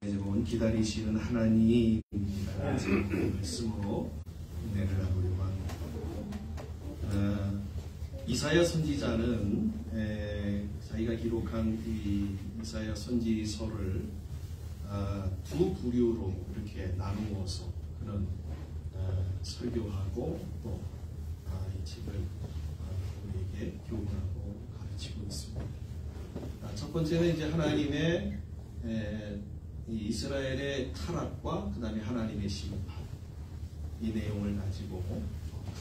여러분 기다리시는 하나님입니다. 말씀으로 은혜를 나누려고 합니다. 이사야 선지자는 자기가 기록한 이 이사야 선지서를 두 부류로 이렇게 나누어서 그런 설교하고 또 이 책을 우리에게 교훈하고 가르치고 있습니다. 첫 번째는 이제 하나님의 이 이스라엘의 타락과 그 다음에 하나님의 심판, 이 내용을 가지고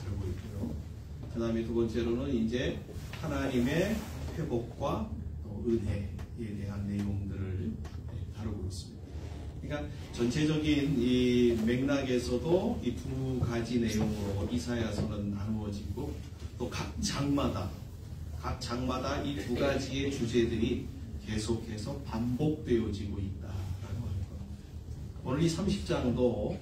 다루고 있고요. 그 다음에 두 번째로는 이제 하나님의 회복과 또 은혜에 대한 내용들을 다루고 있습니다. 그러니까 전체적인 이 맥락에서도 이 두 가지 내용으로 이사야서는 나누어지고 또 각 장마다 이 두 가지의 주제들이 계속해서 반복되어지고 있다라고 합니다. 오늘 이 30장도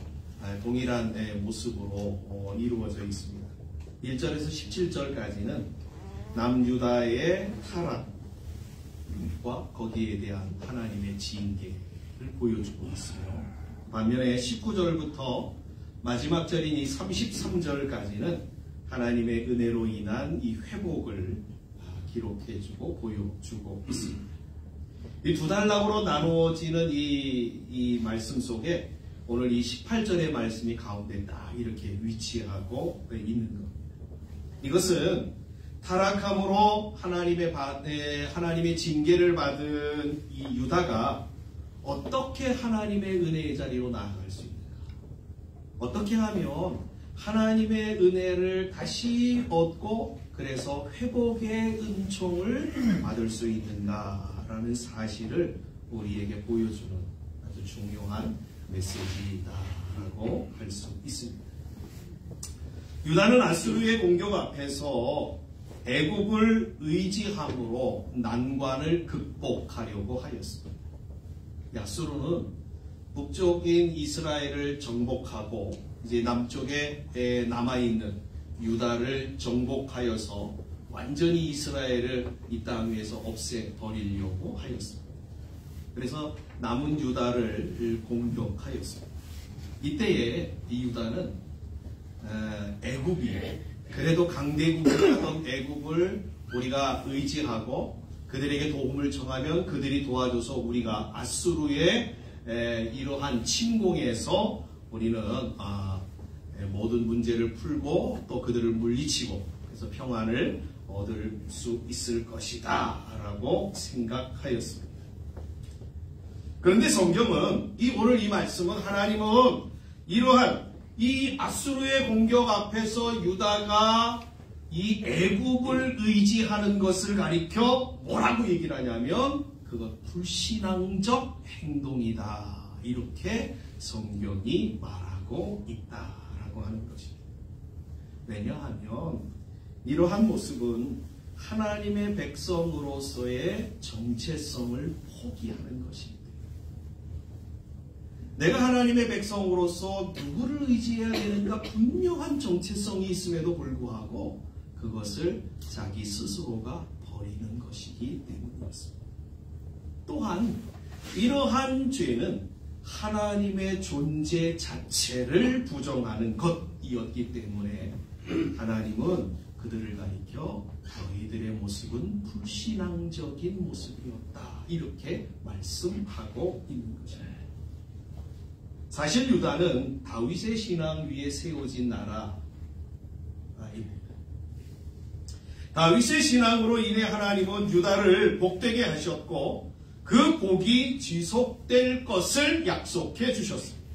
동일한 모습으로 이루어져 있습니다. 1절에서 17절까지는 남유다의 타락과 거기에 대한 하나님의 징계를 보여주고 있으며, 반면에 19절부터 마지막 절인 이 33절까지는 하나님의 은혜로 인한 이 회복을 기록해주고 보여주고 있습니다. 이 두 단락으로 나누어지는 이 말씀 속에 오늘 이 18절의 말씀이 가운데 딱 이렇게 위치하고 있는 겁니다. 이것은 타락함으로 하나님의 징계를 받은 이 유다가 어떻게 하나님의 은혜의 자리로 나아갈 수 있는가? 어떻게 하면 하나님의 은혜를 다시 얻고 그래서 회복의 은총을 받을 수 있는가라는 사실을 우리에게 보여주는 아주 중요한 메시지다라고 할 수 있습니다. 유다는 아수르의 공격 앞에서 애굽을 의지함으로 난관을 극복하려고 하였습니다. 아수르는 북쪽인 이스라엘을 정복하고 이제 남쪽에 남아있는 유다를 정복하여서 완전히 이스라엘을 이 땅 위에서 없애버리려고 하였습니다. 그래서 남은 유다를 공격하였습니다. 이때에 이 유다는 애굽이 그래도 강대국이었던 애굽을 우리가 의지하고 그들에게 도움을 청하면 그들이 도와줘서 우리가 아수르의 이러한 침공에서 우리는 모든 문제를 풀고 또 그들을 물리치고 그래서 평안을 얻을 수 있을 것이다 라고 생각하였습니다. 그런데 성경은 오늘 이 말씀은 하나님은 이러한 이 아수르의 공격 앞에서 유다가 이 애굽을 의지하는 것을 가리켜 뭐라고 얘기를 하냐면 그것 불신앙적 행동이다, 이렇게 성경이 말하고 있다라고 하는 것입니다. 왜냐하면 이러한 모습은 하나님의 백성으로서의 정체성을 포기하는 것입니다. 내가 하나님의 백성으로서 누구를 의지해야 되는가 분명한 정체성이 있음에도 불구하고 그것을 자기 스스로가 버리는 것이기 때문이었습니다. 또한 이러한 죄는 하나님의 존재 자체를 부정하는 것이었기 때문에 하나님은 그들을 가리켜 너희들의 모습은 불신앙적인 모습이었다, 이렇게 말씀하고 있는 것입니다. 사실 유다는 다윗의 신앙 위에 세워진 나라입니다. 다윗의 신앙으로 인해 하나님은 유다를 복되게 하셨고 그 복이 지속될 것을 약속해 주셨습니다.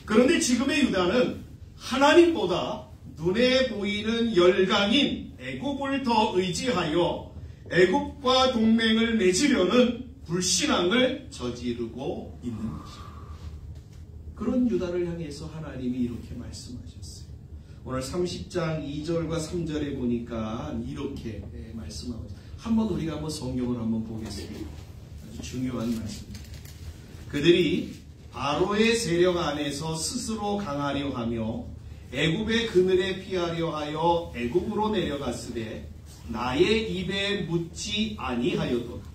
그런데 지금의 유다는 하나님보다 눈에 보이는 열강인 애굽을 더 의지하여 애굽과 동맹을 맺으려는 불신앙을 저지르고 있는 것입니다. 그런 유다를 향해서 하나님이 이렇게 말씀하셨어요. 오늘 30장 2절과 3절에 보니까 이렇게 말씀하고 있어요. 우리가 한번 성경을 한번 보겠습니다. 아주 중요한 말씀입니다. 그들이 바로의 세력 안에서 스스로 강하려 하며 애굽의 그늘에 피하려 하여 애굽으로 내려갔으되 나의 입에 묻지 아니하여도다.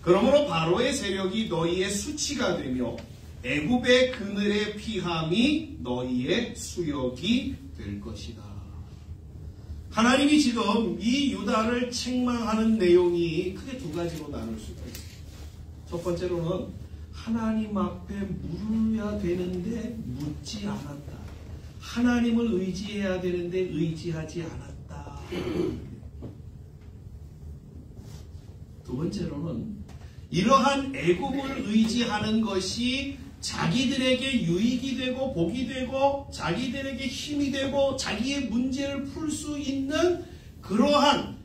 그러므로 바로의 세력이 너희의 수치가 되며 애굽의 그늘의 피함이 너희의 수욕이 될 것이다. 하나님이 지금 이 유다를 책망하는 내용이 크게 두 가지로 나눌 수가 있습니다. 첫 번째로는 하나님 앞에 물어야 되는데 묻지 않았다. 하나님을 의지해야 되는데 의지하지 않았다. 두 번째로는 이러한 애굽을 의지하는 것이 자기들에게 유익이 되고 복이 되고 자기들에게 힘이 되고 자기의 문제를 풀 수 있는 그러한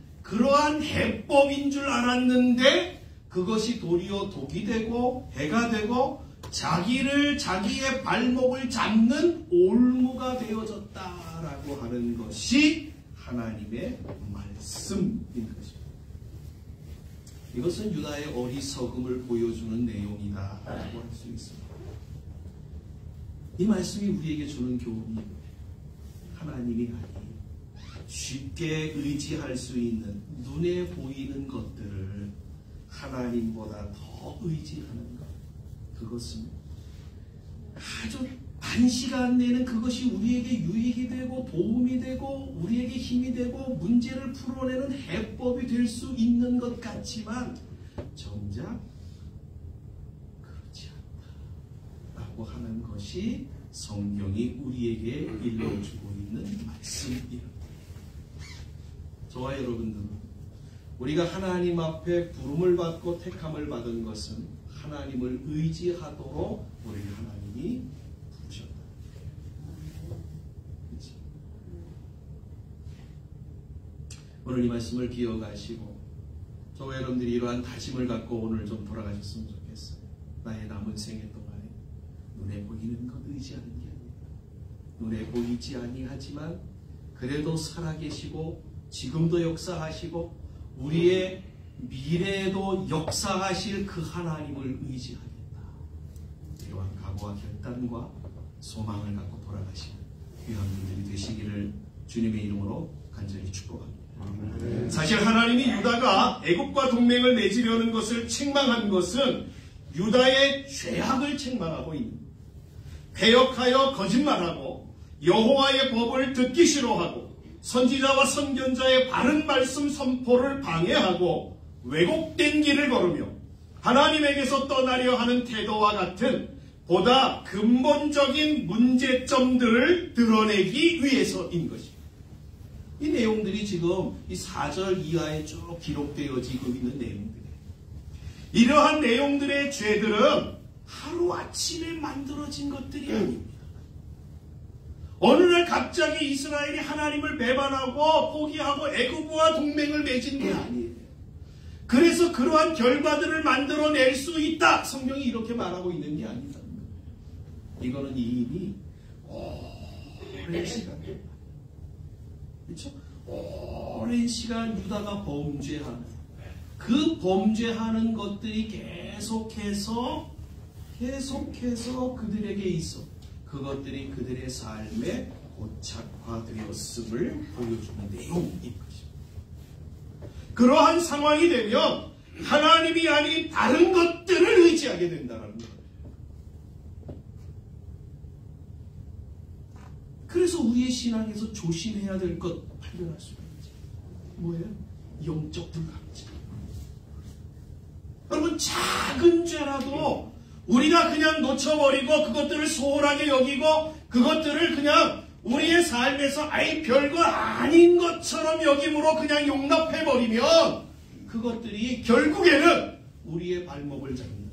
해법인 줄 알았는데 그것이 도리어 독이 되고 해가 되고 자기의 발목을 잡는 올무가 되어졌다라고 하는 것이 하나님의 말씀인 것입니다. 이것은 유다의 어리석음을 보여주는 내용이다라고 할 수 있습니다. 이 말씀이 우리에게 주는 교훈이 하나님이 아닌 쉽게 의지할 수 있는 눈에 보이는 것들을 하나님보다 더 의지하는 것, 그것은 아주 단시간 내는 그것이 우리에게 유익이 되고 도움이 되고 우리에게 힘이 되고 문제를 풀어내는 해법이 될 수 있는 것 같지만 정작 그렇지 않다라고 하는 것이 성경이 우리에게 일러주고 있는 말씀입니다. 저와 여러분들은 우리가 하나님 앞에 부름을 받고 택함을 받은 것은 하나님을 의지하도록 우리를 하나님이 부르셨다. 그렇지? 오늘 이 말씀을 기억하시고 저와 여러분들이 이러한 다짐을 갖고 오늘 좀 돌아가셨으면 좋겠어요. 나의 남은 생애 동안에 눈에 보이는 것 의지하는 게 아닙니다. 눈에 보이지 아니하지만 그래도 살아계시고 지금도 역사하시고 우리의 미래에도 역사하실 그 하나님을 의지하겠다. 이러한 각오와 결단과 소망을 갖고 돌아가시는 귀한 분들이 되시기를 주님의 이름으로 간절히 축복합니다. 사실 하나님이 유다가 애굽과 동맹을 맺으려는 것을 책망한 것은 유다의 죄악을 책망하고 있는 거예요. 배역하여 거짓말하고 여호와의 법을 듣기 싫어하고 선지자와 선견자의 바른 말씀 선포를 방해하고 왜곡된 길을 걸으며 하나님에게서 떠나려 하는 태도와 같은 보다 근본적인 문제점들을 드러내기 위해서인 것입니다. 이 내용들이 지금 이 4절 이하에 쭉 기록되어지고 있는 내용들이에요. 이러한 내용들의 죄들은 하루아침에 만들어진 것들이 아닙니다. 어느 날 갑자기 이스라엘이 하나님을 배반하고 포기하고 애굽과 동맹을 맺은 게 아니에요. 그래서 그러한 결과들을 만들어낼 수 있다. 성경이 이렇게 말하고 있는 게 아니다. 이거는 이미 오랜 시간, 그렇죠? 오랜 시간 유다가 범죄하는 그 범죄하는 것들이 계속해서 그들에게 있어 그것들이 그들의 삶에 고착화되었음을 보여주는 내용인 것입니다. 그러한 상황이 되면 하나님이 아닌 다른 것들을 의지하게 된다는 거예요. 그래서 우리의 신앙에서 조심해야 될 것 발견할 수가 있죠. 뭐예요? 영적 불감증. 여러분, 작은 죄라도 우리가 그냥 놓쳐버리고 그것들을 소홀하게 여기고 그것들을 그냥 우리의 삶에서 아예 별거 아닌 것처럼 여김으로 그냥 용납해버리면 그것들이 결국에는 우리의 발목을 잡는다.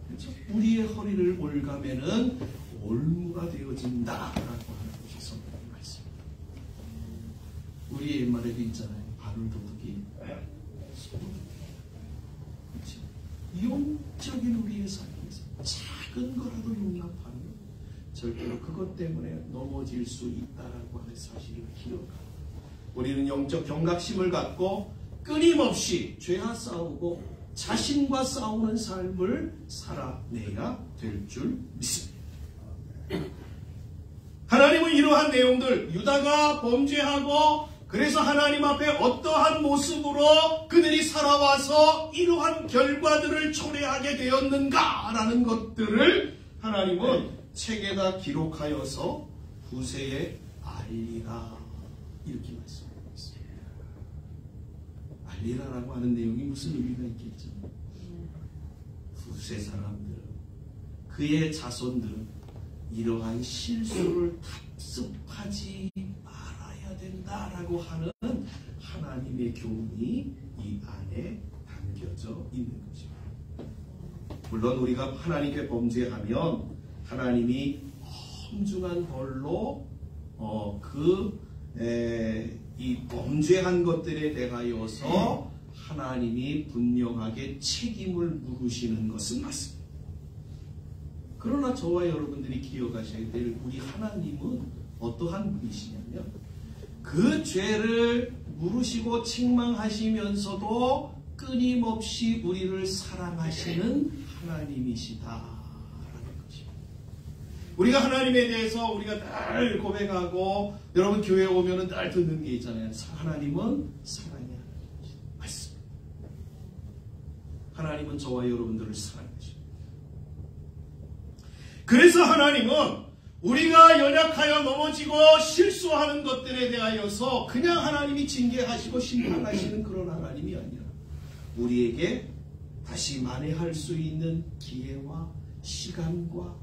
그렇죠? 우리의 허리를 올가매는 올무가 되어진다라고 하는 것이 성경의 말씀입니다. 우리의 옛말에도 있잖아요. 바늘 도둑이 그렇죠? 영적인 우리의 삶에서 작은 거라도 용납하면 절대로 그것 때문에 넘어질 수 있다라고 하는 사실을 기억하고 우리는 영적 경각심을 갖고 끊임없이 죄와 싸우고 자신과 싸우는 삶을 살아내야 될 줄 믿습니다. 하나님은 이러한 내용들, 유다가 범죄하고 그래서 하나님 앞에 어떠한 모습으로 그들이 살아와서 이러한 결과들을 초래하게 되었는가라는 것들을 하나님은 책에다 기록하여서 후세에 알리라 이렇게 말씀하고 있습니다. 알리라라고 하는 내용이 무슨 의미가 있겠죠? 후세 사람들, 그의 자손들은 이러한 실수를 답습하지 말아야 된다라고 하는 하나님의 교훈이 이 안에 담겨져 있는 것입니다. 물론 우리가 하나님께 범죄하면 하나님이 험중한 벌로 이 범죄한 것들에 대하여서 하나님이 분명하게 책임을 물으시는 것은 맞습니다. 그러나 저와 여러분들이 기억하셔야 될 우리 하나님은 어떠한 분이시냐면 그 죄를 물으시고 책망하시면서도 끊임없이 우리를 사랑하시는 하나님이시다라는 것입니다. 우리가 하나님에 대해서 우리가 늘 고백하고 여러분 교회에 오면은 늘 듣는 게 있잖아요. 하나님은 사랑의 하나님이시다. 맞습니다. 하나님은 저와 여러분들을 사랑하십니다. 그래서 하나님은 우리가 연약하여 넘어지고 실수하는 것들에 대하여서 그냥 하나님이 징계하시고 심판하시는 그런 하나님이 아니라 우리에게 다시 만회할 수 있는 기회와 시간과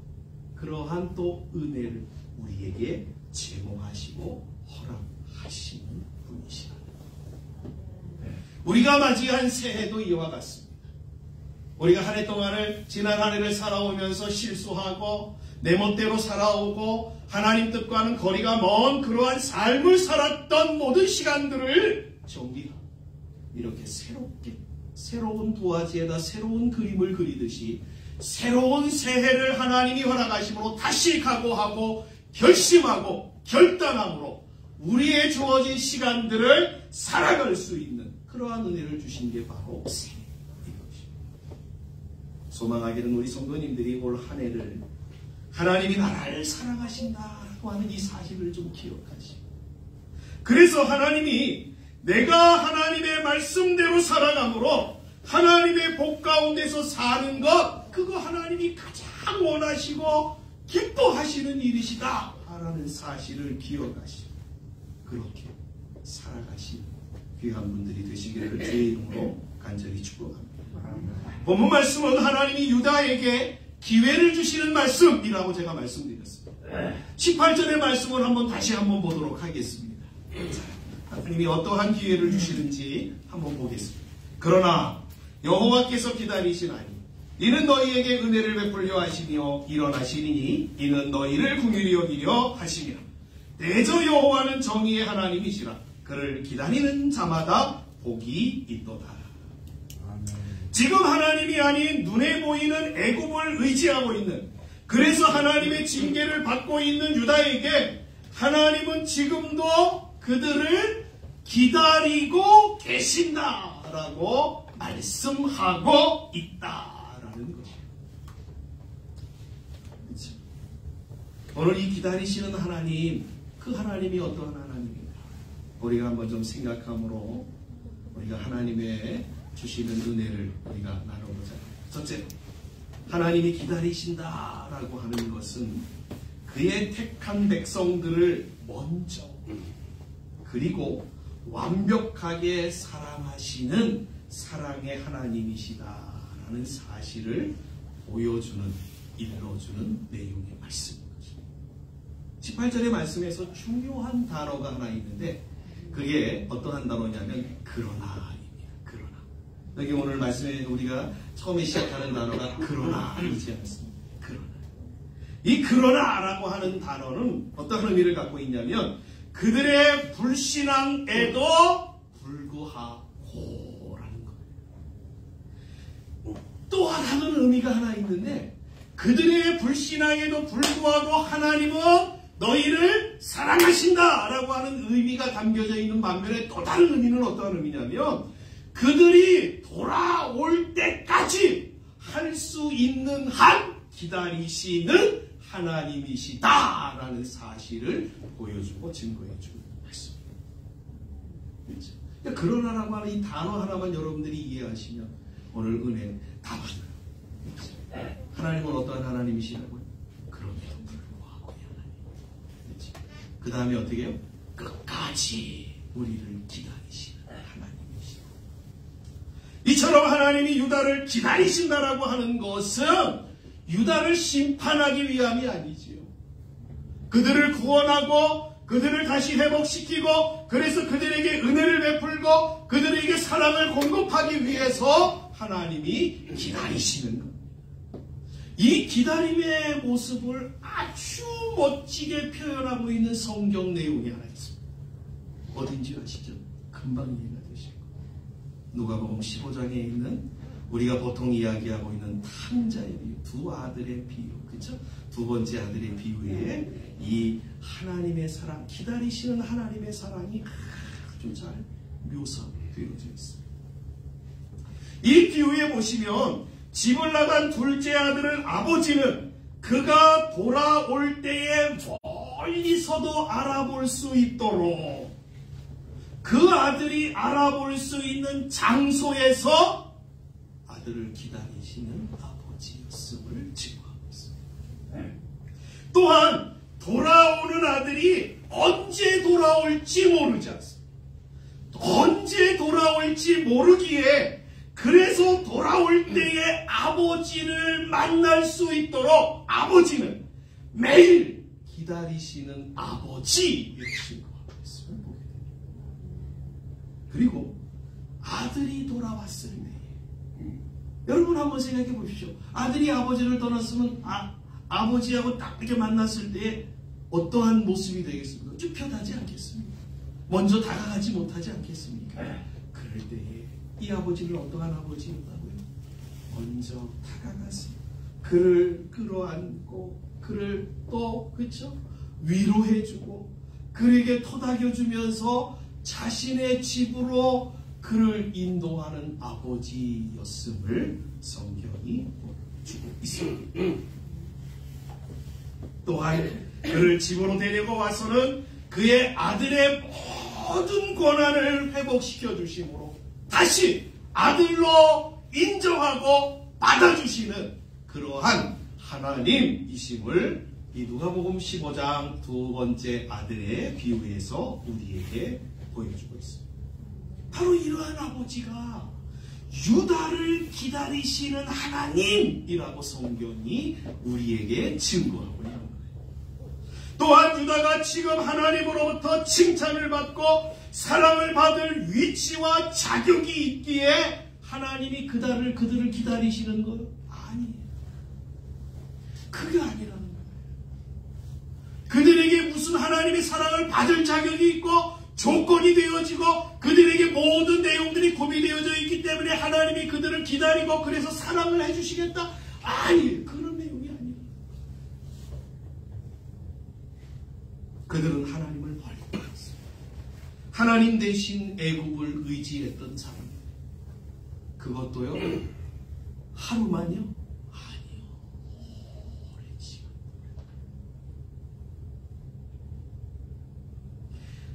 그러한 또 은혜를 우리에게 제공하시고 허락하시는 분이시다. 우리가 맞이한 새해도 이와 같습니다. 우리가 한 해 동안을 지난 한 해를 살아오면서 실수하고 내 멋대로 살아오고 하나님 뜻과는 거리가 먼 그러한 삶을 살았던 모든 시간들을 정리하고 이렇게 새롭게 새로운 도화지에다 새로운 그림을 그리듯이 새로운 새해를 하나님이 허락하심으로 다시 각오하고 결심하고 결단함으로 우리의 주어진 시간들을 살아갈 수 있는 그러한 은혜를 주신 게 바로 새해인 것입니다. 소망하기는 우리 성도님들이 올 한 해를 하나님이 나라를 사랑하신다고 하는 이 사실을 좀 기억하시고 그래서 하나님이 내가 하나님의 말씀대로 살아감으로 하나님의 복 가운데서 사는 것 그거 하나님이 가장 원하시고 기뻐하시는 일이시다 라는 사실을 기억하시고 그렇게 살아가신 귀한 분들이 되시기를 주의 이름으로 간절히 축복합니다. 본문 말씀은 하나님이 유다에게 기회를 주시는 말씀이라고 제가 말씀드렸습니다. 18절의 말씀을 다시 한번 보도록 하겠습니다. 하나님이 어떠한 기회를 주시는지 한번 보겠습니다. 그러나 여호와께서 기다리시나니 이는 너희에게 은혜를 베풀려 하시며 일어나시니 이는 너희를 긍휼히 여기려 하시며 대저 여호와는 정의의 하나님이시라 그를 기다리는 자마다 복이 있도다. 지금 하나님이 아닌 눈에 보이는 애굽을 의지하고 있는 그래서 하나님의 징계를 받고 있는 유다에게 하나님은 지금도 그들을 기다리고 계신다라고 말씀하고 있다라는 것이에요. 그렇죠? 오늘 이 기다리시는 하나님 그 하나님이 어떠한 하나님인가 우리가 한번 좀 생각함으로 우리가 하나님의 주시는 은혜를 우리가 나눠보자. 첫째, 하나님이 기다리신다라고 하는 것은 그의 택한 백성들을 먼저 그리고 완벽하게 사랑하시는 사랑의 하나님이시다라는 사실을 보여주는 일러주는 내용의 말씀인 것입니다. 18절의 말씀에서 중요한 단어가 하나 있는데 그게 어떠한 단어냐면 그러나 여기 오늘 말씀에 우리가 처음에 시작하는 단어가 그러나이지 않습니다. 그러나. 이 그러나라고 하는 단어는 어떤 의미를 갖고 있냐면 그들의 불신앙에도 불구하고라는 거예요. 또 다른 의미가 하나 있는데 그들의 불신앙에도 불구하고 하나님은 너희를 사랑하신다라고 하는 의미가 담겨져 있는 반면에 또 다른 의미는 어떤 의미냐면 그들이 돌아올 때까지 할 수 있는 한 기다리시는 하나님이시다라는 사실을 보여주고 증거해주는 말씀입니다. 그렇죠? 그러니까 그러나라고 하는 이 단어 하나만 여러분들이 이해하시면 오늘 은혜 다 받아요. 그렇죠? 하나님은 어떠한 하나님이시라고요? 그럼에도 불구하고 하나님. 그 다음에 어떻게 해요? 끝까지 우리를 기다리시는 하나님이시고, 이처럼 하나님이 유다를 기다리신다라고 하는 것은 유다를 심판하기 위함이 아니지요. 그들을 구원하고 그들을 다시 회복시키고, 그래서 그들에게 은혜를 베풀고 그들에게 사랑을 공급하기 위해서 하나님이 기다리시는 겁니다. 이 기다림의 모습을 아주 멋지게 표현하고 있는 성경 내용이 하나 있습니다. 어딘지 아시죠? 금방 이해가 되실 거예요. 누가복음 15장에 있는 우리가 보통 이야기하고 있는 탕자의 비유, 두 아들의 비유, 그렇죠? 두 번째 아들의 비유에 이 하나님의 사랑, 기다리시는 하나님의 사랑이 아주 잘 묘사되어져 있습니다. 이 비유에 보시면 집을 나간 둘째 아들은 아버지는 그가 돌아올 때에 멀리서도 알아볼 수 있도록 그 아들이 알아볼 수 있는 장소에서 아들을 기다리시는 아버지였음을 증거하고 있습니다. 또한 돌아오는 아들이 언제 돌아올지 모르지 않습니다. 언제 돌아올지 모르기에 그래서 돌아올 때에 아버지를 만날 수 있도록 아버지는 매일 기다리시는 아버지의 증거하고 있음을 보게 됩니다. 그리고 아들이 돌아왔을 때에 여러분 한번 생각해 보십시오. 아들이 아버지를 떠났으면 아버지하고 딱 이렇게 만났을 때에 어떠한 모습이 되겠습니까? 쭈뼛하지 않겠습니까? 먼저 다가가지 못하지 않겠습니까? 그럴 때에 이 아버지는 어떠한 아버지였다고요? 먼저 다가가서 그를 끌어안고 그를 또 그렇죠? 위로해주고 그에게 토닥여주면서 자신의 집으로 그를 인도하는 아버지였음을 성경이 보여주고 있습니다. 또한 그를 집으로 데리고 와서는 그의 아들의 모든 권한을 회복시켜 주심으로 다시 아들로 인정하고 받아주시는 그러한 하나님이심을 이 누가복음 15장 두 번째 아들의 비유에서 우리에게 보여주고 있습니다. 바로 이러한 아버지가 유다를 기다리시는 하나님이라고 성경이 우리에게 증거하고 있는 거예요. 또한 유다가 지금 하나님으로부터 칭찬을 받고 사랑을 받을 위치와 자격이 있기에 하나님이 그들을 기다리시는 것 아니에요. 그게 아니라는 거예요. 그들에게 무슨 하나님의 사랑을 받을 자격이 있고 조건이 되어지고 그들에게 모든 내용들이 구비되어져 있기 때문에 하나님이 그들을 기다리고 그래서 사랑을 해주시겠다? 아니에요. 그런 내용이 아니에요. 그들은 하나님을 멀리 봤어요. 하나님 대신 애굽을 의지했던 사람. 그것도요 하루만요? 아니요. 오랜 시간.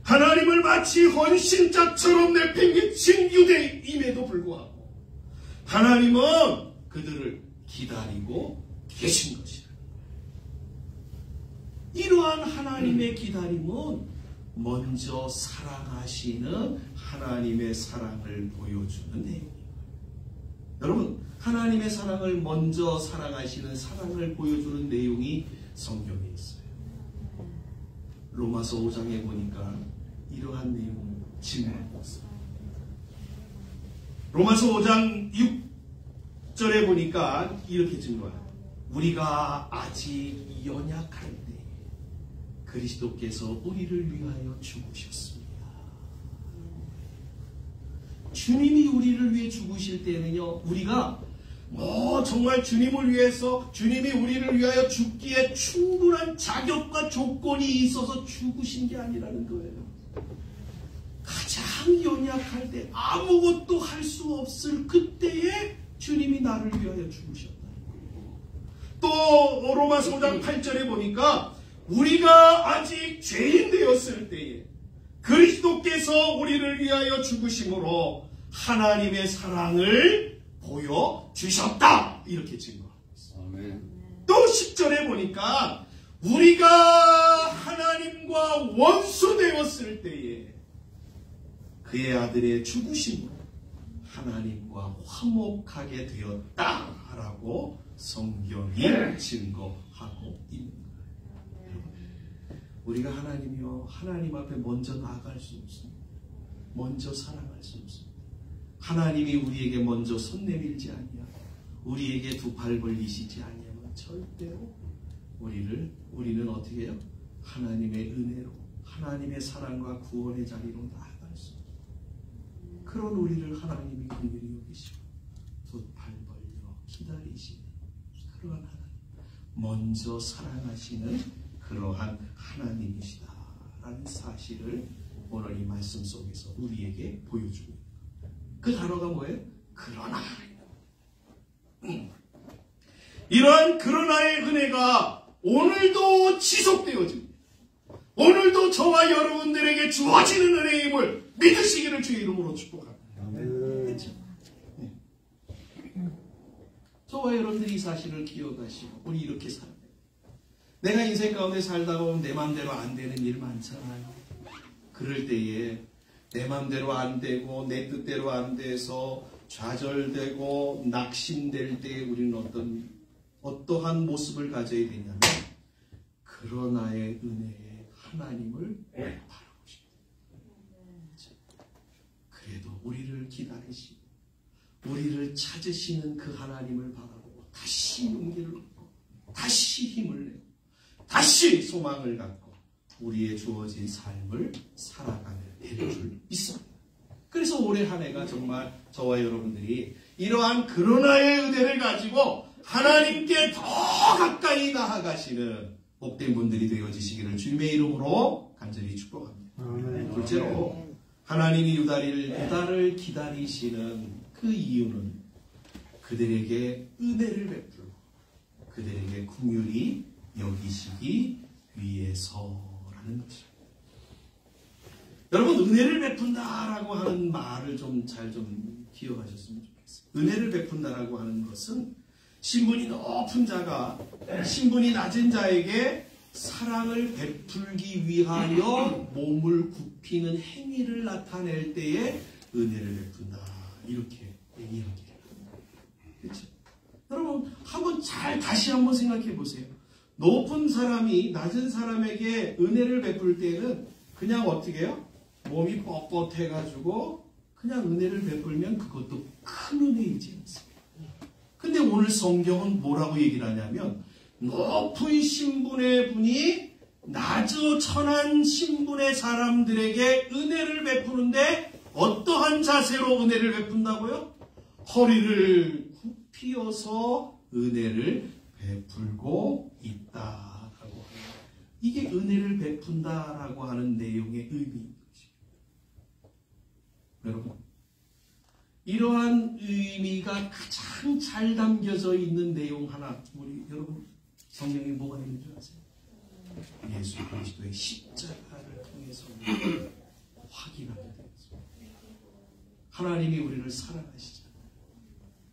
하나님을 마치 헌신자처럼 내팽개친 유대임에도 불구하고 하나님은 그들을 기다리고 계신 것이다. 이러한 하나님의 기다림은 먼저 사랑하시는 하나님의 사랑을 보여주는 내용입니다. 여러분, 하나님의 사랑을 먼저 사랑하시는 사랑을 보여주는 내용이 성경에 있어요. 로마서 5장에 보니까 이러한 내용을 증거하고 있습니다. 로마서 5장 6절에 보니까 이렇게 증거해요. 우리가 아직 연약할 때 그리스도께서 우리를 위하여 죽으셨습니다. 주님이 우리를 위해 죽으실 때는요, 우리가 정말 주님을 위해서 주님이 우리를 위하여 죽기에 충분한 자격과 조건이 있어서 죽으신 게 아니라는 거예요. 가장 연약할 때 아무것도 할 수 없을 그때에 주님이 나를 위하여 죽으셨다. 또 로마서 5장 8절에 보니까 우리가 아직 죄인 되었을 때에 그리스도께서 우리를 위하여 죽으심으로 하나님의 사랑을 보여주셨다. 이렇게 증거하고 있습니다. 또 10절에 보니까 우리가 하나님과 원수되었을 때에 그의 아들의 죽으심으로 하나님과 화목하게 되었다라고 성경이 증거하고 있는 거예요. 우리가 하나님이요, 하나님 앞에 먼저 나아갈 수 없습니다. 먼저 사랑할 수 없습니다. 하나님이 우리에게 먼저 손 내밀지 아니하고 우리에게 두 팔 벌리시지 아니하면 절대로 우리는 어떻게 해요? 하나님의 은혜로, 하나님의 사랑과 구원의 자리로 나아갈 수 없어요. 그런 우리를 하나님이 긍휼히 여기시고 두 팔 벌려 기다리시는 그러한 하나님, 먼저 사랑하시는 그러한 하나님이시다라는 사실을 오늘 이 말씀 속에서 우리에게 보여주고 있습니다. 그 단어가 뭐예요? 그러나. 이러한 그러나의 은혜가 오늘도 지속되어집니다. 오늘도 저와 여러분들에게 주어지는 은혜임을 믿으시기를 주의 이름으로 축복합니다. 그렇죠? 네. 저와 여러분들이 이 사실을 기억하시고 우리 이렇게 살아요. 내가 인생 가운데 살다 보면 내 마음대로 안 되는 일 많잖아요. 그럴 때에 내 마음대로 안 되고 내 뜻대로 안 돼서 좌절되고 낙심될 때에 우리는 어떠한 모습을 가져야 되냐면 그러나의 은혜의 하나님을 바라고 싶다. 그래도 우리를 기다리시고 우리를 찾으시는 그 하나님을 바라보고 다시 용기를 얻고 다시 힘을 내고 다시 소망을 갖고 우리의 주어진 삶을 살아가는 대를 있습니다. 그래서 올해 한 해가 정말 저와 여러분들이 이러한 그러나의 은혜를 가지고 하나님께 더 가까이 나아가시는 복된 분들이 되어지시기를 주님의 이름으로 간절히 축복합니다. 둘째로 하나님이 유다를 기다리시는 그 이유는 그들에게 은혜를 베풀고 그들에게 긍휼히 여기시기 위해서라는 것입니다. 여러분, 은혜를 베푼다라고 하는 말을 잘 기억하셨으면 좋겠어요. 은혜를 베푼다라고 하는 것은 신분이 높은 자가 신분이 낮은 자에게 사랑을 베풀기 위하여 몸을 굽히는 행위를 나타낼 때에 은혜를 베푼다. 이렇게 이야기해요. 그렇죠? 여러분, 다시 한번 생각해 보세요. 높은 사람이 낮은 사람에게 은혜를 베풀 때는 그냥 어떻게 해요? 몸이 뻣뻣해가지고 그냥 은혜를 베풀면 그것도 큰 은혜이지 않습니까? 근데 오늘 성경은 뭐라고 얘기를 하냐면 높은 신분의 분이 낮은 천한 신분의 사람들에게 은혜를 베푸는데 어떠한 자세로 은혜를 베푼다고요? 허리를 굽히어서 은혜를 베풀고 있다라고 합니다. 이게 은혜를 베푼다라고 하는 내용의 의미입니다. 여러분, 이러한 의미가 가장 잘 담겨져 있는 내용 하나, 여러분 성경에 뭐가 있는 줄 아세요? 예수 그리스도의 십자가를 통해서 확인하게 되었습니다. 하나님이 우리를 사랑하시잖아요.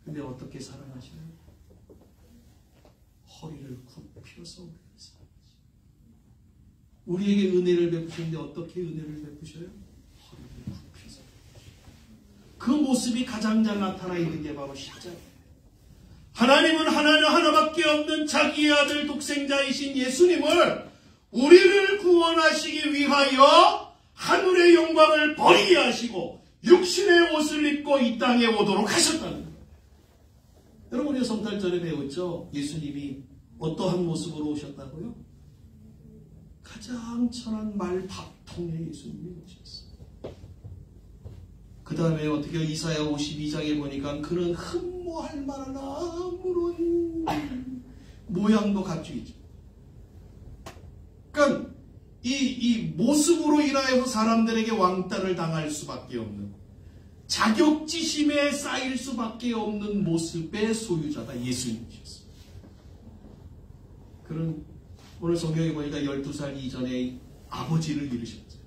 근데 어떻게 사랑하시나요? 허리를 굽혀서 우리를 사랑하시죠. 우리에게 은혜를 베푸시는데 어떻게 은혜를 베푸셔요? 허리를 굽혀서. 그 모습이 가장 잘 나타나 있는 게 바로 십자가예요. 하나님은 하나밖에 없는 자기의 아들 독생자이신 예수님을 우리를 구원하시기 위하여 하늘의 영광을 버리게 하시고 육신의 옷을 입고 이 땅에 오도록 하셨다는 거예요. 여러분, 우리 성탄절에 배웠죠? 예수님이 어떠한 모습으로 오셨다고요? 가장 천한 말밥통의 예수님이 오셨어요. 그 다음에 어떻게 이사야 52장에 보니까 그는 흠모할 만한 아무런 모양도 갖추고 있죠. 그러니까 이 모습으로 인하여서 사람들에게 왕따를 당할 수밖에 없는, 자격지심에 쌓일 수밖에 없는 모습의 소유자가 예수님이셨어요. 그런 오늘 성경에 보니까 12살 이전에 아버지를 잃으셨잖아요.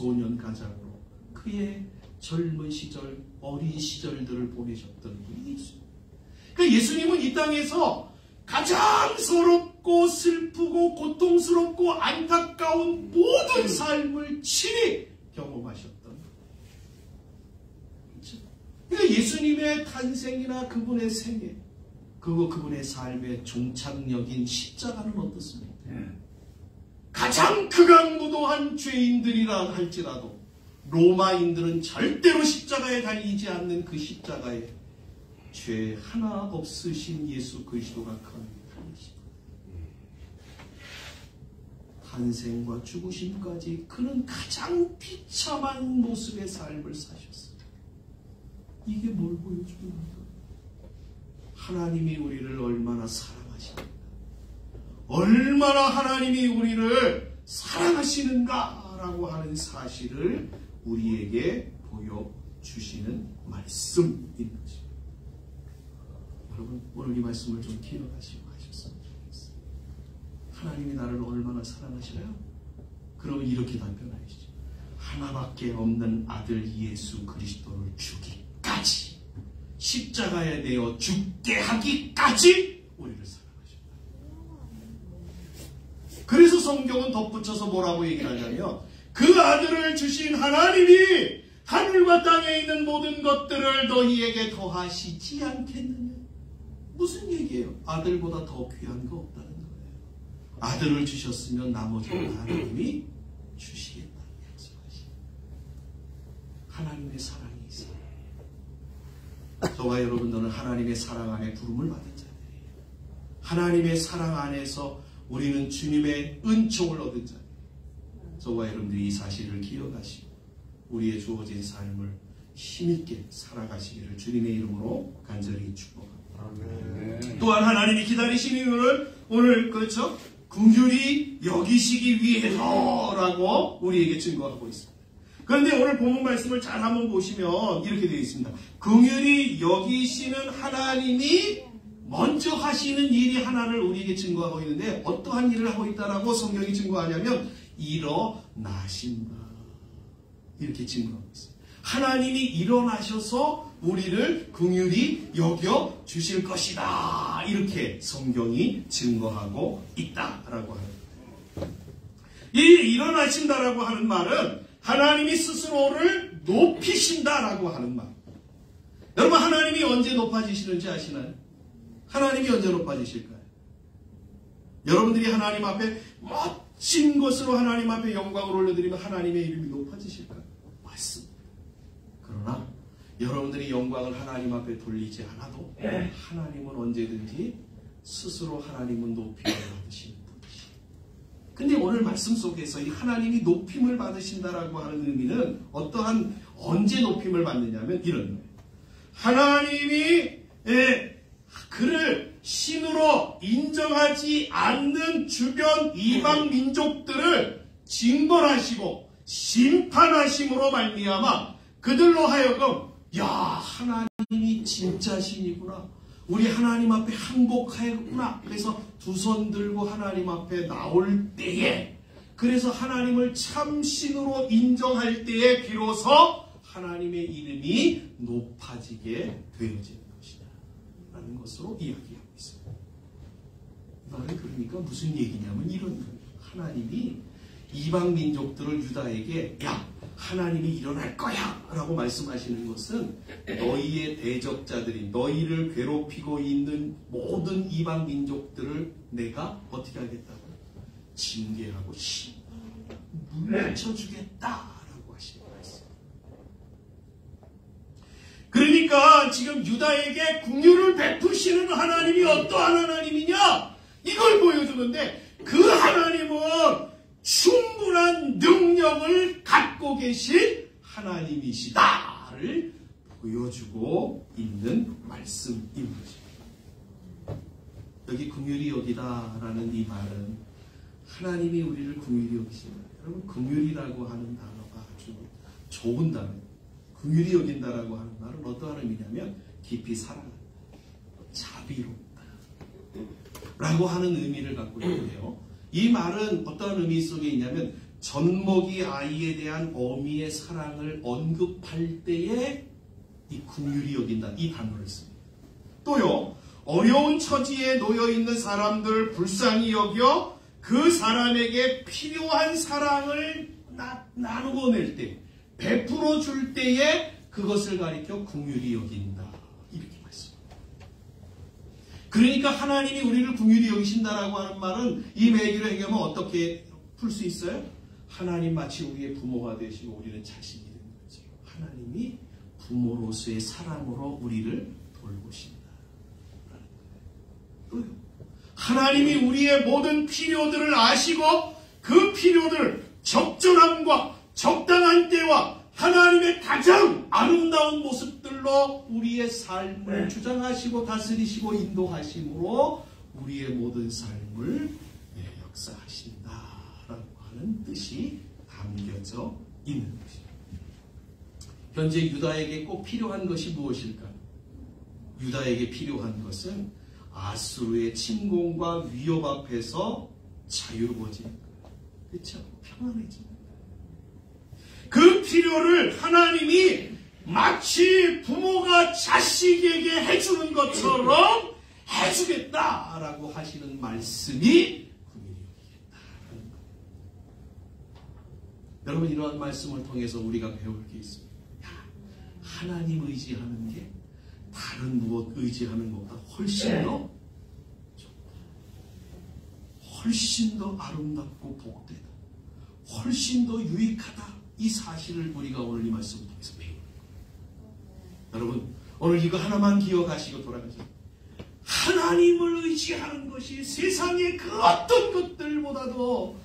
소년 가장으로 그의 젊은 시절, 어린 시절들을 보내셨던 분이 예수님. 그러니까 예수님은 이 땅에서 가장 서럽고 슬프고 고통스럽고 안타까운 모든 삶을 친히 경험하셨던 분이에요. 그렇죠? 그러니까 예수님의 탄생이나 그분의 생애, 그분의 삶의 종착역인 십자가는 어떻습니까? 가장 극악무도한 죄인들이라 할지라도 로마인들은 절대로 십자가에 달리지 않는 그 십자가에 죄 하나 없으신 예수 그리스도가 달리시다. 탄생과 죽으심까지 그는 가장 비참한 모습의 삶을 사셨어요. 이게 뭘 보여줍니까? 하나님이 우리를 얼마나 사랑하시는가, 얼마나 하나님이 우리를 사랑하시는가라고 하는 사실을 우리에게 보여주시는 말씀인 것입니다. 여러분, 오늘 이 말씀을 좀 기억하시고 하셨으면 좋겠어요. 하나님이 나를 얼마나 사랑하시나요? 그러면 이렇게 답변하시죠. 하나밖에 없는 아들 예수 그리스도를 주기까지, 십자가에 내어 죽게 하기까지 우리를 사랑하셨다. 그래서 성경은 덧붙여서 뭐라고 얘기를 하냐면, 그 아들을 주신 하나님이 하늘과 땅에 있는 모든 것들을 너희에게 더하시지 않겠느냐. 무슨 얘기예요? 아들보다 더 귀한 거 없다는 거예요. 아들을 주셨으면 나머지는 하나님이 주시겠다는 약속하시죠. 하나님의 사랑이 있어요. 저와 여러분들은 하나님의 사랑 안에 부름을 받은 자들이에요. 하나님의 사랑 안에서 우리는 주님의 은총을 얻은 자들이에요. 저와 여러분들이 이 사실을 기억하시고 우리의 주어진 삶을 힘있게 살아가시기를 주님의 이름으로 간절히 축복합니다. 또한 하나님이 기다리시는 이유를 오늘 그렇죠? 긍휼히 여기시기 위해서라고 우리에게 증거하고 있습니다. 그런데 오늘 본문 말씀을 잘 한번 보시면 이렇게 되어 있습니다. 긍휼히 여기시는 하나님이 먼저 하시는 일이 하나를 우리에게 증거하고 있는데, 어떠한 일을 하고 있다라고 성경이 증거하냐면 일어나신다, 이렇게 증거하고 있습니다. 하나님이 일어나셔서 우리를 긍휼히 여겨 주실 것이다, 이렇게 성경이 증거하고 있다라고 하는 거예요. 이 일어나신다라고 하는 말은 하나님이 스스로를 높이신다라고 하는 말. 여러분, 하나님이 언제 높아지시는지 아시나요? 하나님이 언제 높아지실까요? 여러분들이 하나님 앞에 멋진 것으로 하나님 앞에 영광을 올려드리면 하나님의 이름이 높아지실까요? 맞습니다. 그러나 여러분들이 영광을 하나님 앞에 돌리지 않아도 하나님은 언제든지 스스로 하나님은 높임을 받으시는 분이시죠. 근데 오늘 말씀 속에서 이 하나님이 높임을 받으신다라고 하는 의미는 어떠한, 언제 높임을 받느냐면 이런 거예요. 하나님이 그를 신으로 인정하지 않는 주변 이방 민족들을 징벌하시고 심판하심으로 말미암아 그들로 하여금, 야, 하나님이 진짜 신이구나, 우리 하나님 앞에 항복하였구나, 그래서 두 손 들고 하나님 앞에 나올 때에, 그래서 하나님을 참 신으로 인정할 때에 비로소 하나님의 이름이 높아지게 되어지는 것이다 라는 것으로 이야기하고 있습니다. 말은 그러니까 무슨 얘기냐면 이런 거예요. 하나님이 이방 민족들을 유다에게, 야, 하나님이 일어날 거야 라고 말씀하시는 것은 너희의 대적자들이, 너희를 괴롭히고 있는 모든 이방 민족들을 내가 어떻게 하겠다고? 징계하고 물리쳐주겠다라고 하시는 말씀. 그러니까 지금 유다에게 긍휼을 베푸시는 하나님이 어떠한 하나님이냐, 이걸 보여주는데, 그 하나님은 충분한 능력을 갖고 계신 하나님이시다를 보여주고 있는 말씀인 것입니다. 여기 긍휼히 여기다라는 이 말은 하나님이 우리를 긍휼히 여기신다. 여러분, 긍휼이라고 하는 단어가 아주 좋은 단어예요. 긍휼히 여긴다라고 하는 말은 어떠한 의미냐면 깊이 사랑한다, 자비롭다 라고 하는 의미를 갖고 있는데요. 이 말은 어떤 의미 속에 있냐면 젖먹이 아이에 대한 어미의 사랑을 언급할 때에 이 긍휼히 여긴다 이 단어를 씁니다. 또요, 어려운 처지에 놓여있는 사람들 불쌍히 여겨 그 사람에게 필요한 사랑을 나누고 낼 때, 베풀어 줄 때에 그것을 가리켜 긍휼히 여긴다 이렇게 말씀합니다. 그러니까 하나님이 우리를 긍휼히 여기신다라고 하는 말은 이 매기로 해결하면 어떻게 풀 수 있어요? 하나님 마치 우리의 부모가 되시고 우리는 자식이 되는 거죠. 하나님이 부모로서의 사랑으로 우리를 돌보신다. 또요, 하나님이 우리의 모든 필요들을 아시고 그 필요들을 적절함과 적당한 때와 하나님의 가장 아름다운 모습들로 우리의 삶을 주장하시고 다스리시고 인도하심으로 우리의 모든 삶을 역사하신다라고 하는 뜻이 담겨져 있는 것입니다. 현재 유다에게 꼭 필요한 것이 무엇일까? 유다에게 필요한 것은 아수르의 침공과 위협 앞에서 자유로워지는 거예요. 그렇죠? 평안해지는 거예요. 그 필요를 하나님이 마치 부모가 자식에게 해주는 것처럼 해주겠다라고 하시는 말씀이 긍휼히 여기겠다라는 거예요. 여러분, 이러한 말씀을 통해서 우리가 배울 게 있습니다. 하나님 의지하는 게 다른 무엇 의지하는 것보다 훨씬 더 좋다. 훨씬 더 아름답고 복되다. 훨씬 더 유익하다. 이 사실을 우리가 오늘 이 말씀을 통해서 배우는 거예요. 여러분, 오늘 이거 하나만 기억하시고 돌아가세요. 하나님을 의지하는 것이 세상의 그 어떤 것들보다도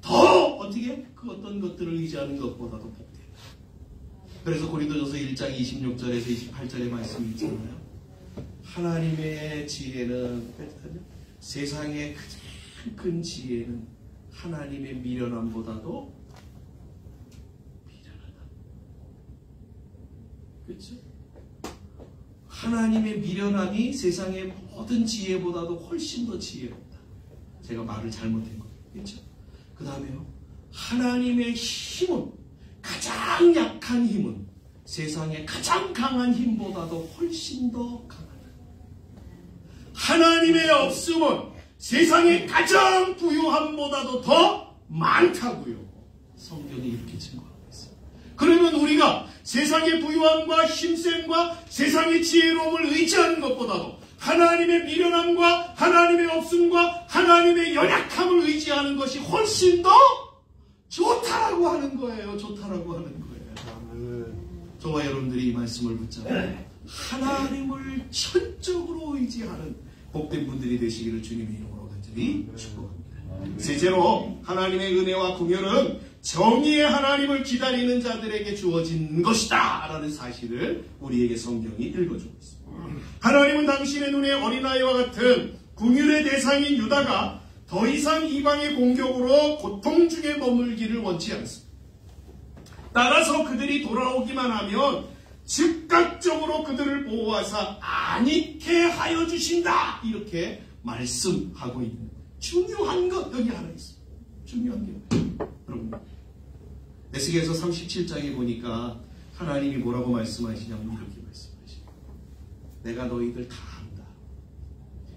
더 어떻게 그 어떤 것들을 의지하는 것보다도 복되다. 그래서 고린도전서 1장 26절에서 28절의 말씀이 있잖아요. 하나님의 지혜는, 세상의 가장 큰 지혜는 하나님의 미련함보다도 미련하다. 그렇죠? 하나님의 미련함이 세상의 모든 지혜보다도 훨씬 더 지혜롭다. 제가 말을 잘못한 거예요. 그렇죠? 그 다음에요, 하나님의 힘은, 가장 약한 힘은 세상의 가장 강한 힘보다도 훨씬 더 강하다. 하나님의 없음은 세상의 가장 부유함보다도 더 많다고요. 성경이 이렇게 증거하고 있어요. 그러면 우리가 세상의 부유함과 힘셈과 세상의 지혜로움을 의지하는 것보다도 하나님의 미련함과 하나님의 없음과 하나님의 연약함을 의지하는 것이 훨씬 더 좋다라고 하는 거예요. 좋다라고 하는 거예요. 저와 여러분들이 이 말씀을 붙잡고 하나님을 전적으로 의지하는 복된 분들이 되시기를 주님의 이름으로 간절히 축복합니다. 셋째로, 하나님의 은혜와 긍휼은 정의의 하나님을 기다리는 자들에게 주어진 것이다 라는 사실을 우리에게 성경이 읽어주고 있습니다. 하나님은 당신의 눈에 어린아이와 같은 긍휼의 대상인 유다가 더 이상 이방의 공격으로 고통 중에 머물기를 원치 않습니다. 따라서 그들이 돌아오기만 하면 즉각적으로 그들을 보호하사 안익게 하여 주신다. 이렇게 말씀하고 있는 중요한 것 여기 하나 있습니다. 중요한 게 여러분, 에스겔서 37장에 보니까 하나님이 뭐라고 말씀하시냐면 이렇게 말씀하시죠. 내가 너희들 다 안다.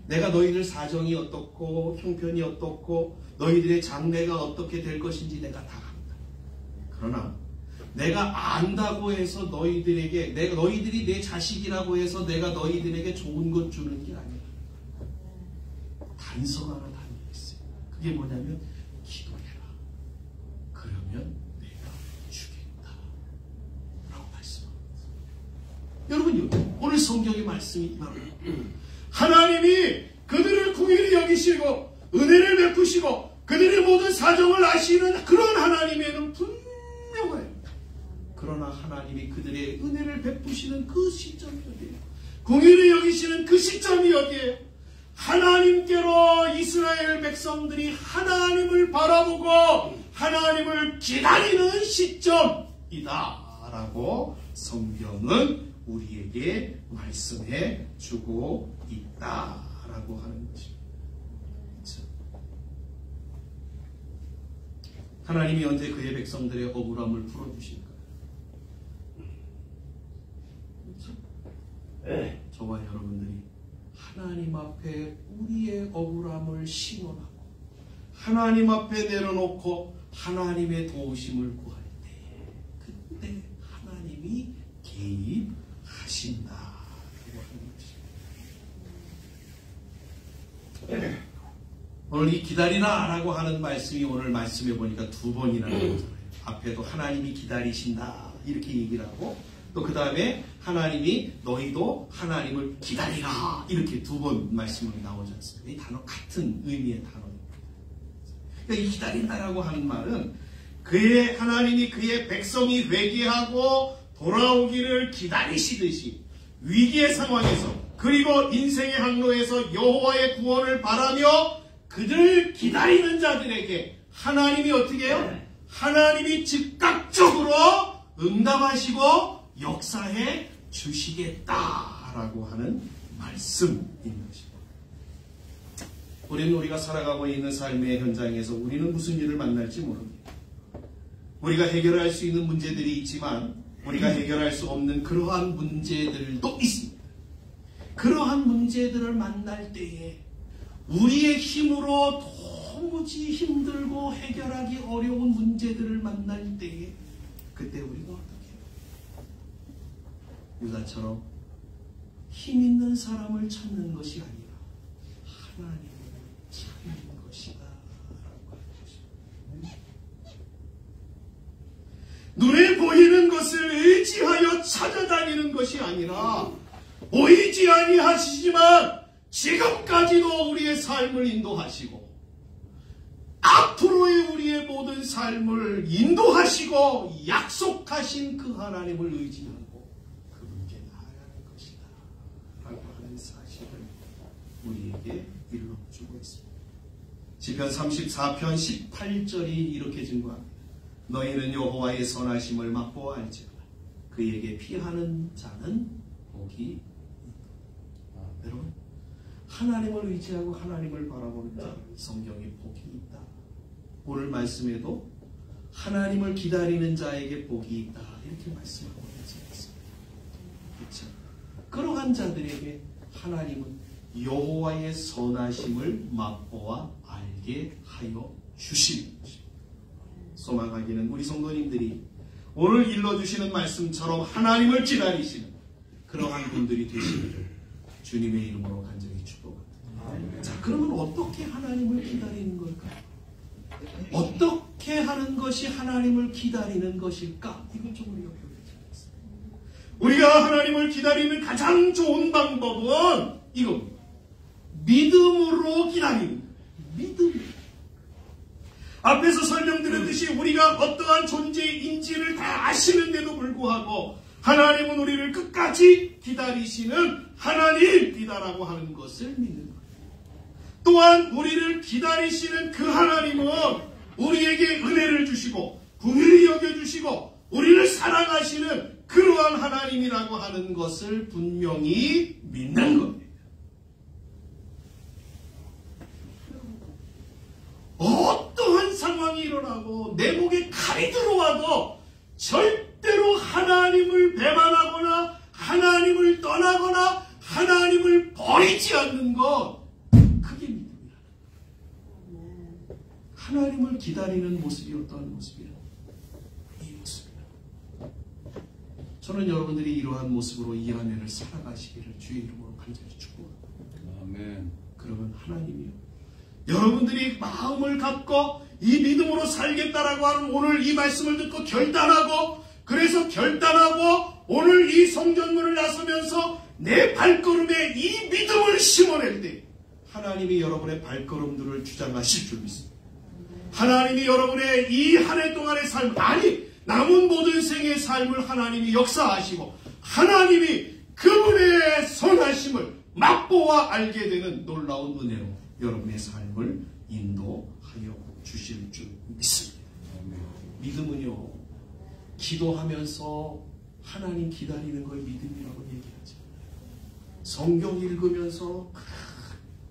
내가 너희들 사정이 어떻고 형편이 어떻고 너희들의 장래가 어떻게 될 것인지 내가 다 안다. 그러나 내가 안다고 해서 너희들에게, 너희들이 내 자식이라고 해서 내가 너희들에게 좋은 것 주는 게 아니야. 단서 하나 담겨있어요. 그게 뭐냐면 기도해라. 그러면 내가 주겠다 라고 말씀합니다. 여러분, 오늘 성경의 말씀이 바로 하나님이 그들을 긍휼히 여기시고 은혜를 베푸시고 그들의 모든 사정을 아시는 그런 하나님에는 분명해요. 그러나 하나님이 그들의 은혜를 베푸시는 그 시점이 어디예요? 긍휼히 여기시는 그 시점이 어디예요? 하나님께로 이스라엘 백성들이 하나님을 바라보고 하나님을 기다리는 시점이다 라고 성경은 우리에게 말씀해 주고 있다라고 하는 것입니다. 그렇죠? 하나님이 언제 그의 백성들의 억울함을 풀어주실까요? 그렇죠? 저와 여러분들이 하나님 앞에 우리의 억울함을 신원하고 하나님 앞에 내려놓고 하나님의 도우심을 구할 때 그때 하나님이 개입하신다 하는 것입니다. 오늘 이 기다리라 라고 하는 말씀이 오늘 말씀해 보니까 2번이나 나오잖아요. 앞에도 하나님이 기다리신다 이렇게 얘기를 하고 또 그 다음에 하나님이 너희도 하나님을 기다리라 이렇게 2번 말씀이 나오지 않습니까? 이 단어 같은 의미의 단어입니다. 그러니까 이 기다린다라고 하는 말은 하나님이 그의 백성이 회개하고 돌아오기를 기다리시듯이 위기의 상황에서 그리고 인생의 항로에서 여호와의 구원을 바라며 그들 기다리는 자들에게 하나님이 어떻게 해요? 하나님이 즉각적으로 응답하시고 역사해 주시겠다라고 하는 말씀인 것입니다. 우리가 살아가고 있는 삶의 현장에서 우리는 무슨 일을 만날지 모릅니다. 우리가 해결할 수 있는 문제들이 있지만 우리가 해결할 수 없는 그러한 문제들도 있습니다. 그러한 문제들을 만날 때에 우리의 힘으로 도무지 힘들고 해결하기 어려운 문제들을 만날 때에 그때 우리가 어떻게 해요? 유다처럼 힘 있는 사람을 찾는 것이 아니라 하나님을 찾는 것이다 라고 하는 것입니다. 눈에 보이는 것을 의지하여 찾아다니는 것이 아니라 보이지 아니하시지만 지금까지도 우리의 삶을 인도하시고 앞으로의 우리의 모든 삶을 인도하시고 약속하신 그 하나님을 의지하고 그분께 나아가는 것이다 라고 하는 사실을 우리에게 일러주고 있습니다. 시편 34편 18절이 이렇게 증거합니다. 너희는 여호와의 선하심을 맛보아 알지어다. 그에게 피하는 자는 복이 있다. 여러분 하나님을 의지하고 하나님을 바라보는 자 성경에 복이 있다. 오늘 말씀에도 하나님을 기다리는 자에게 복이 있다 이렇게 말씀하고 있지 않습니다. 그렇죠? 그러한 자들에게 하나님은 여호와의 선하심을 맛보아 알게 하여 주시는 것입니다. 소망하기는 우리 성도님들이 오늘 일러주시는 말씀처럼 하나님을 기다리시는 그러한 분들이 되시기를 주님의 이름으로 간절히 축복합니다. 자, 그러면 어떻게 하나님을 기다리는 걸까요? 어떻게 하는 것이 하나님을 기다리는 것일까? 이걸 좀 우리가 배워야지 않겠습니까? 우리가 하나님을 기다리는 가장 좋은 방법은 이겁니다. 믿음으로 기다리는 거예요. 믿음. 앞에서 설명드렸듯이 우리가 어떠한 존재인지를 다 아시는데도 불구하고 하나님은 우리를 끝까지 기다리시는 하나님이다라고 하는 것을 믿는 거예요. 또한 우리를 기다리시는 그 하나님은 우리에게 은혜를 주시고 긍휼히 여겨주시고 우리를 사랑하시는 그러한 하나님이라고 하는 것을 분명히 믿는 겁니다. 어떠한 상황이 일어나고 내 목에 칼이 들어와도 절대로 하나님을 배반하거나 하나님을 떠나거나 하나님을 버리지 않는 것, 그게 믿음이라. 하나님을 기다리는 모습이 어떠한 모습이라? 이 모습이라. 저는 여러분들이 이러한 모습으로 이 한 해를 살아가시기를 주의 이름으로 간절히 축복합니다. 아멘. 그러면 하나님이요, 여러분들이 마음을 갖고 이 믿음으로 살겠다라고 하는 오늘 이 말씀을 듣고 결단하고, 그래서 결단하고 오늘 이 성전문을 나서면서 내 발걸음에 이 믿음을 심어낼 때 하나님이 여러분의 발걸음들을 주장하실 줄 믿습니다. 하나님이 여러분의 이 한 해 동안의 삶, 아니 남은 모든 생의 삶을 하나님이 역사하시고 하나님이 그분의 선하심을 맛보아 알게 되는 놀라운 은혜로 여러분의 삶을 인도하여 주실 줄 믿습니다. 믿음은요, 기도하면서 하나님 기다리는 걸 믿음이라고 얘기하죠. 성경 읽으면서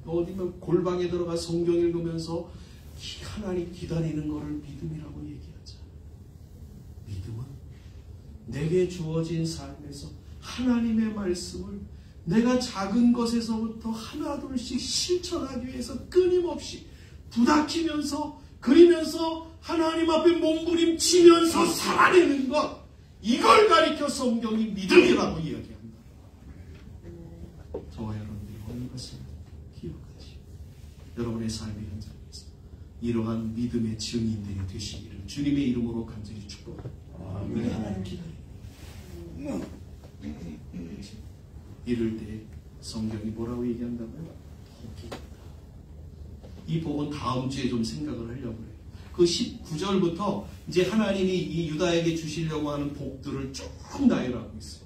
어디면 골방에 들어가 성경 읽으면서 하나님 기다리는 것을 믿음이라고 얘기하자. 믿음은 내게 주어진 삶에서 하나님의 말씀을 내가 작은 것에서부터 하나둘씩 실천하기 위해서 끊임없이 부닥치면서 그리면서 하나님 앞에 몸부림치면서 살아내는 것, 이걸 가리켜 성경이 믿음이라고 이야기합니다. 저와 여러분들이 오늘 것을 기억하시고 여러분의 삶의 현장에서 이러한 믿음의 증인들이 되시기를 주님의 이름으로 간절히 축복합니다. 하나님 기다립니다. 이럴 때 성경이 뭐라고 얘기한다고요? 복이. 이 복은 다음 주에 좀 생각을 하려고 해요. 그 19절부터 이제 하나님이 이 유다에게 주시려고 하는 복들을 쭉 나열하고 있어요.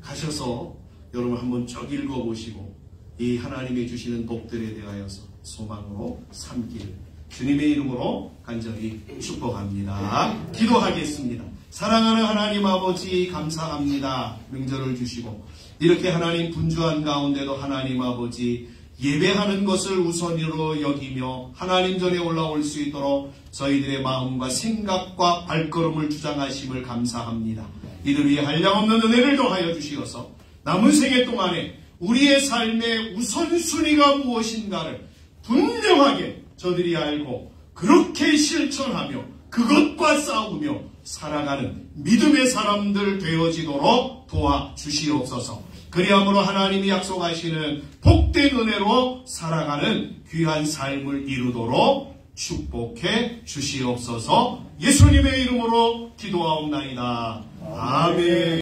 가셔서 여러분 한번 쭉 읽어보시고 이 하나님이 주시는 복들에 대하여서 소망으로 삼기를 주님의 이름으로 간절히 축복합니다. 기도하겠습니다. 사랑하는 하나님 아버지 감사합니다. 명절을 주시고 이렇게 하나님 분주한 가운데도 하나님 아버지 예배하는 것을 우선으로 여기며 하나님 전에 올라올 수 있도록 저희들의 마음과 생각과 발걸음을 주장하심을 감사합니다. 이를 위해 한량없는 은혜를 더하여 주시어서 남은 생애 동안에 우리의 삶의 우선순위가 무엇인가를 분명하게 저들이 알고 그렇게 실천하며 그것과 싸우며 살아가는 믿음의 사람들 되어지도록 도와주시옵소서. 그리함으로 하나님이 약속하시는 복된 은혜로 살아가는 귀한 삶을 이루도록 축복해 주시옵소서. 예수님의 이름으로 기도하옵나이다. 아멘.